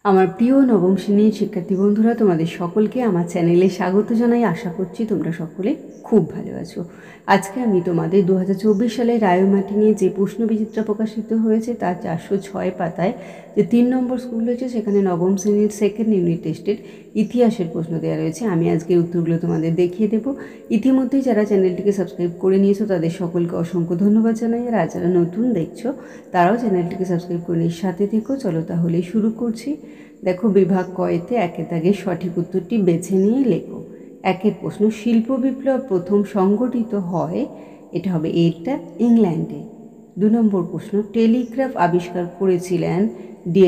আমার প্রিয় নবম শ্রেণীর শিক্ষার্থী বন্ধুরা, তোমাদের সকলকে আমার চ্যানেলে স্বাগত জানাই। আশা করছি তোমরা সকলে খুব ভালো আছো। আজকে আমি তোমাদের 2024 সালের রায়োমাটি নিয়ে যে প্রশ্নবিচিত্রা প্রকাশিত হয়েছে তার 406 পাতায় যে 3 নম্বর স্কুল রয়েছে সেখানে নবম শ্রেণীর সেকেন্ড ইউনিট টেস্টের ইতিহাসের প্রশ্ন দেওয়া রয়েছে। আমি আজকে উত্তরগুলো তোমাদের দেখিয়ে দেবো। ইতিমধ্যেই যারা চ্যানেলটিকে সাবস্ক্রাইব করে নিয়েছো তাদের সকলকে অসংখ্য ধন্যবাদ জানাই। আর যারা নতুন দেখছো তারাও চ্যানেলটিকে সাবস্ক্রাইব করে নিয়ে সাথে থেকো। চলো তাহলে শুরু করছি। দেখো, বিভাগ কয়েতে একের দাগের সঠিক উত্তরটি বেছে নিয়ে লেখো। একের প্রশ্ন, শিল্প বিপ্লব প্রথম সংগঠিত হয়, এটা হবে এটা ইংল্যান্ডে। 2 নম্বর প্রশ্ন, টেলিগ্রাফ আবিষ্কার করেছিলেন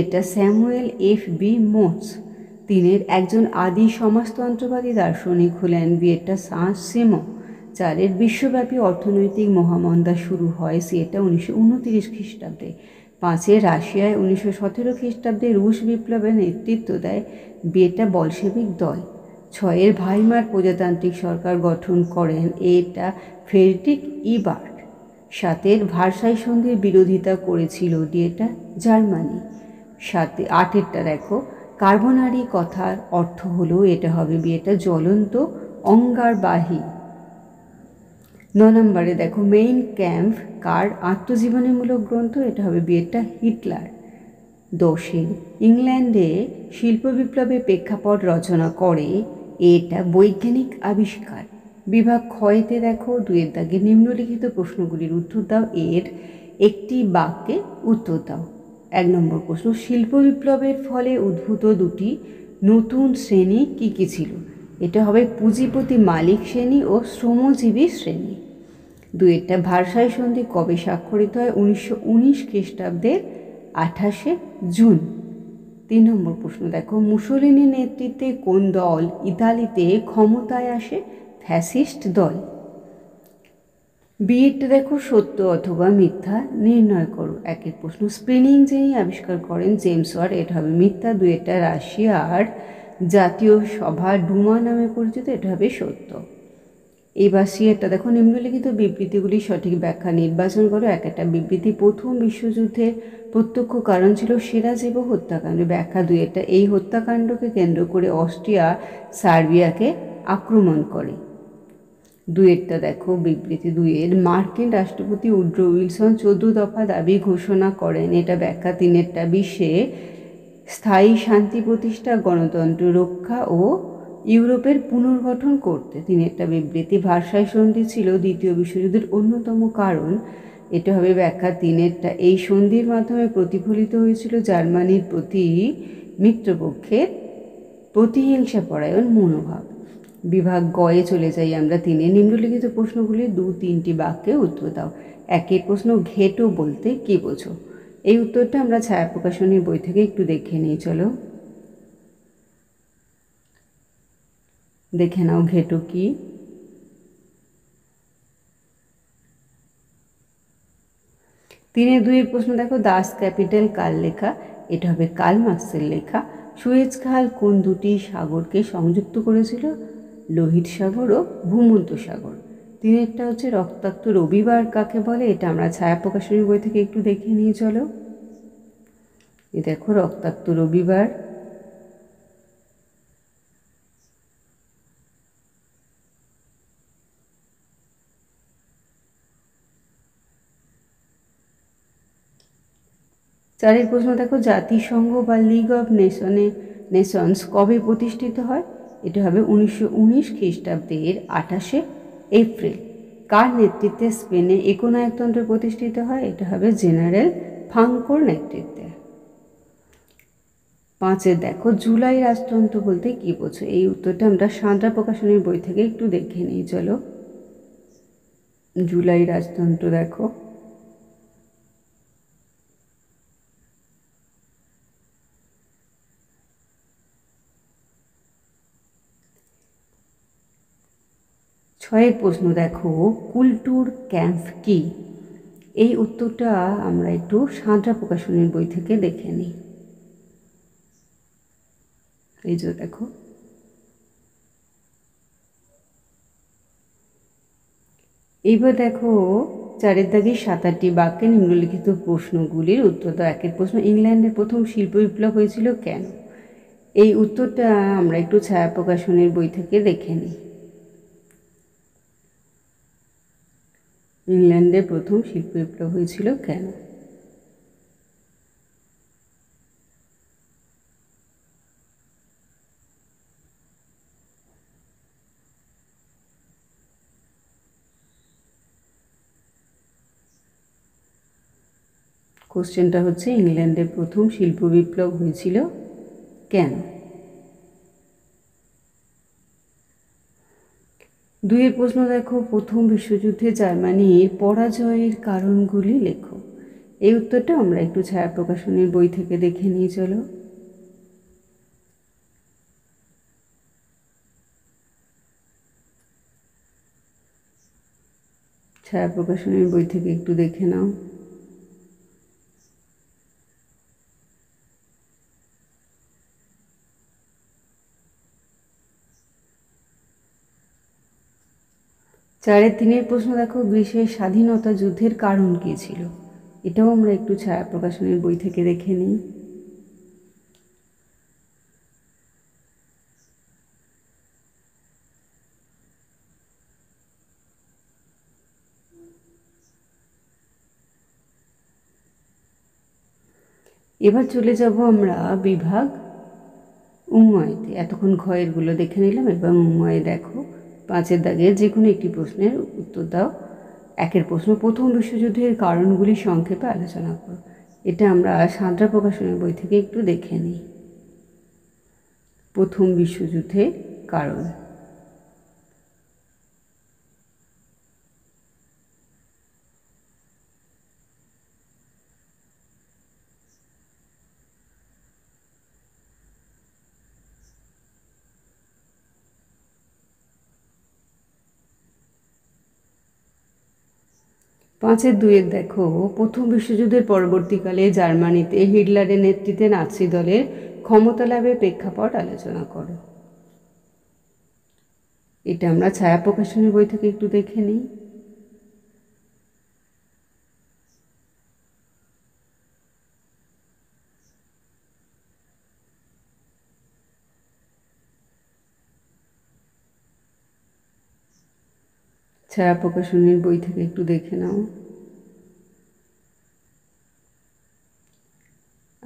এটা স্যামুয়েল এফ.বি. মোর্স। 3 একজন আদি সমাজতন্ত্রবাদী দার্শনিক হলেন এটা সাঁ-সিমঁ। 4 বিশ্বব্যাপী অর্থনৈতিক মহামন্দা শুরু হয় এটা 1929 খ্রিস্টাব্দে। 5 রাশিয়ায় 1917 খ্রিস্টাব্দে রুশ বিপ্লবের নেতৃত্ব দেয় এটা বলশেভিক দল। 6 ভাইমার প্রজাতান্ত্রিক সরকার গঠন করেন এটা ফ্রেডরিক ইবার্ট। 7 ভার্সাই সন্ধির বিরোধিতা করেছিল এটা জার্মানি। 8টা দেখো, কার্বনারি কথার অর্থ হলো, এটা হবে এটা জ্বলন্ত অঙ্গারবাহী। 9 নম্বরে দেখো, মেইন ক্যাম্প কার আত্মজীবনীমূলক গ্রন্থ, এটা হবে এটা হিটলার। 10 ইংল্যান্ডে শিল্প বিপ্লবের প্রেক্ষাপট রচনা করে এটা বৈজ্ঞানিক আবিষ্কার। বিভাগ ক্ষয়তে দেখো 2 দাগে নিম্নলিখিত প্রশ্নগুলির উত্তর দাও, এর একটি বাক্যে উত্তর দাও। 1 নম্বর প্রশ্ন, শিল্প বিপ্লবের ফলে উদ্ভূত 2টি নতুন শ্রেণী কী কী ছিল, এটা হবে পুঁজিপতি মালিক শ্রেণী ও শ্রমজীবী শ্রেণী। 2 ভার্সাই সন্ধি কবে স্বাক্ষরিত হয়, 1919 খ্রিস্টাব্দের 28 জুন। 3 নম্বর প্রশ্ন দেখো, মুসোলিনির নেতৃত্বে কোন দল ইতালিতে ক্ষমতায় আসে, ফ্যাসিস্ট দল। বিয়েটা দেখো, সত্য অথবা মিথ্যা নির্ণয় করো। 1 প্রশ্ন, স্পিনিং যিনি আবিষ্কার করেন জেমস ওয়াট, এটা হবে মিথ্যা। 2 রাশিয়ার জাতীয় সভা ডুমা নামে পরিচিত, এটা হবে সত্য। এবার সিয়েরটা দেখো, নিম্নলিখিত বিবৃতিগুলি সঠিক ব্যাখ্যা নির্বাচন করো। 1 বিবৃতি, প্রথম বিশ্বযুদ্ধের প্রত্যক্ষ কারণ ছিল সেরাজেভো হত্যাকাণ্ড। ব্যাখ্যা 2 এই হত্যাকাণ্ডকে কেন্দ্র করে অস্ট্রিয়া সার্বিয়াকে আক্রমণ করে। 2 দেখো, বিবৃতি 2 মার্কিন রাষ্ট্রপতি উড্রো উইলসন 14 দফা দাবি ঘোষণা করেন, এটা ব্যাখ্যা। 3 বিশ্বে স্থায়ী শান্তি প্রতিষ্ঠা, গণতন্ত্র রক্ষা ও ইউরোপের পুনর্গঠন করতে। 3 বিবৃতি, ভার্সাই সন্ধি ছিল দ্বিতীয় বিশ্বযুদ্ধের অন্যতম কারণ, এটা হবে ব্যাখ্যা। 3 এই সন্ধির মাধ্যমে প্রতিফলিত হয়েছিল জার্মানির প্রতি মিত্রপক্ষের প্রতিহিংসাপরায়ণ মনোভাব। বিভাগ গয়ে চলে যাই আমরা। 3 নিম্নলিখিত প্রশ্নগুলির 2-3টি বাক্যে উত্তর দাও। 1 প্রশ্ন, ঘেটো বলতে কী বোঝো। এই উত্তরটা আমরা ছায়া প্রকাশনীর বই থেকে একটু দেখে নিই। চলো দেখে নাও ঘেটো কি। 3-2 প্রশ্ন দেখো, দাস ক্যাপিটাল কার লেখা, এটা হবে কার্ল মার্ক্সের লেখা। সুয়েজ খাল কোন 2টি সাগরকে সংযুক্ত করেছিল, লোহিত সাগর ও ভূমধ্য সাগর। 3 হচ্ছে রক্তাক্ত রবিবার কাকে বলে, এটা আমরা ছায়া প্রকাশনীর বই থেকে একটু দেখে নিয়ে চলো। এ দেখো রক্তাক্ত রবিবার। 4 প্রশ্ন দেখো, জাতিসংঘ বা লিগ অব নেশনস কবে প্রতিষ্ঠিত হয়, এটা হবে 1919 খ্রিস্টাব্দের 28 এপ্রিল। কার নেতৃত্বে স্পেনে একনায়কতন্ত্র প্রতিষ্ঠিত হয়, এটা হবে জেনারেল ফ্রাঙ্কোর নেতৃত্বে। 5 দেখো, জুলাই রাজতন্ত্র বলতে কী বোঝো। এই উত্তরটা আমরা সাঁতরা প্রকাশনীর বই থেকে একটু দেখে নিই। চলো জুলাই রাজতন্ত্র দেখো। 6 প্রশ্ন দেখো, কুলটুর ক্যাম্প কি। এই উত্তরটা আমরা একটু সাঁতরা প্রকাশনীর বই থেকে দেখে নিই। এই যে দেখো, এইবার দেখো 4 দাগে 7টি বাক্যে নিম্নলিখিত প্রশ্নগুলির উত্তর দাও। 1 প্রশ্ন, ইংল্যান্ডের প্রথম শিল্প বিপ্লব হয়েছিল কেন, এই উত্তরটা আমরা একটু ছায়া প্রকাশনের বই থেকে দেখে নিই। ইংল্যান্ডে প্রথম শিল্প বিপ্লব হয়েছিল কেন? কোশ্চেনটা হচ্ছে ইংল্যান্ডে প্রথম শিল্প বিপ্লব হয়েছিল কেন? 2 প্রশ্ন দেখো, প্রথম বিশ্বযুদ্ধে জার্মানির পরাজয়ের কারণগুলি লেখো। এই উত্তরটা আমরা একটু ছায়া প্রকাশনের বই থেকে দেখে নিয়ে চলো। ছায়া প্রকাশনের বই থেকে একটু দেখে নাও। চারের 3 প্রশ্ন দেখো, গ্রীসের স্বাধীনতা যুদ্ধের কারণ কী ছিল? এটাও আমরা একটু ছায়া প্রকাশনের বই থেকে দেখে নিই। এবার চলে যাব আমরা বিভাগ উম্ময়তে। এতক্ষণ ঘয়েরগুলো দেখে নিলাম, এবার উম্ময়ে দেখো 5-এর দাগের যে কোনো একটি প্রশ্নের উত্তর দাও। 1 প্রশ্ন, প্রথম বিশ্বযুদ্ধের কারণগুলি সংক্ষেপে আলোচনা করো। এটা আমরা সাঁতরা প্রকাশনের বই থেকে একটু দেখে নিই। প্রথম বিশ্বযুদ্ধের কারণ। পাঁচের 2 দেখো, প্রথম বিশ্বযুদ্ধের পরবর্তীকালে জার্মানিতে হিটলারের নেতৃত্বে নাৎসি দলের ক্ষমতা লাভের প্রেক্ষাপট আলোচনা করো। এটা আমরা ছায়া প্রকাশনের বই থেকে একটু দেখে নিই। ছায়া প্রকাশনের বই থেকে একটু দেখে নাও।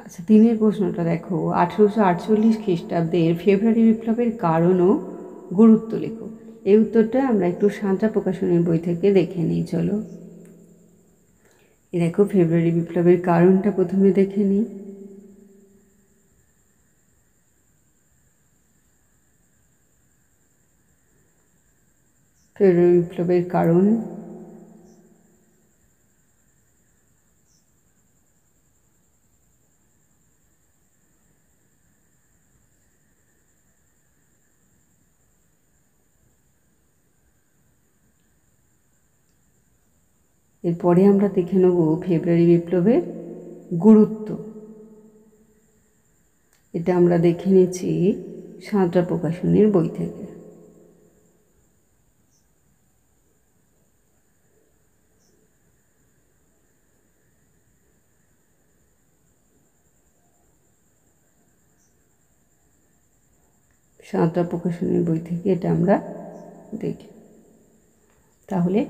আচ্ছা, 3 প্রশ্নটা দেখো, 1848 খ্রিস্টাব্দের ফেব্রুয়ারি বিপ্লবের কারণ ও গুরুত্ব লেখো। এই উত্তরটা আমরা একটু সাঁতরা প্রকাশনের বই থেকে দেখে নিই চলো। এই দেখো, ফেব্রুয়ারি বিপ্লবের কারণটা প্রথমে দেখে নিই। ফেব্রুয়ারি বিপ্লবের কারণ। এরপরে আমরা দেখে নেব ফেব্রুয়ারি বিপ্লবের গুরুত্ব। এটা আমরা দেখে নিচ্ছি সাঁতরা প্রকাশনের বই থেকে। সাঁতরা প্রকাশনের বই থেকে এটা আমরা দেখি। তাহলে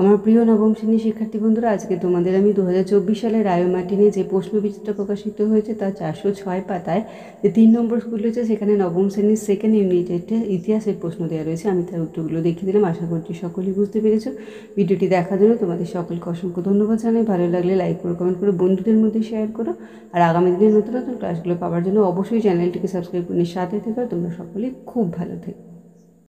আমার প্রিয় নবম শ্রেণীর শিক্ষার্থী বন্ধুরা, আজকে তোমাদের আমি 2024 সালের রায়োমার্টিনে যে প্রশ্নবিচিত্র প্রকাশিত হয়েছে তার 406 পাতায় যে 3 নম্বর স্কুল রয়েছে, সেখানে নবম শ্রেণীর সেকেন্ড ইউনিটের ইতিহাসের প্রশ্ন দেওয়া রয়েছে। আমি তার উত্তরগুলো দেখিয়ে দিলাম, আশা করছি সকলেই বুঝতে পেরেছো। ভিডিওটি দেখার জন্য তোমাদের সকলকে অসংখ্য ধন্যবাদ জানাই। ভালো লাগলে লাইক করো, কমেন্ট করো, বন্ধুদের মধ্যে শেয়ার করো। আর আগামী দিনের নতুন নতুন ক্লাসগুলো পাওয়ার জন্য অবশ্যই চ্যানেলটিকে সাবস্ক্রাইব করে সাথে থেকো। তোমরা সকলেই খুব ভালো থেকো।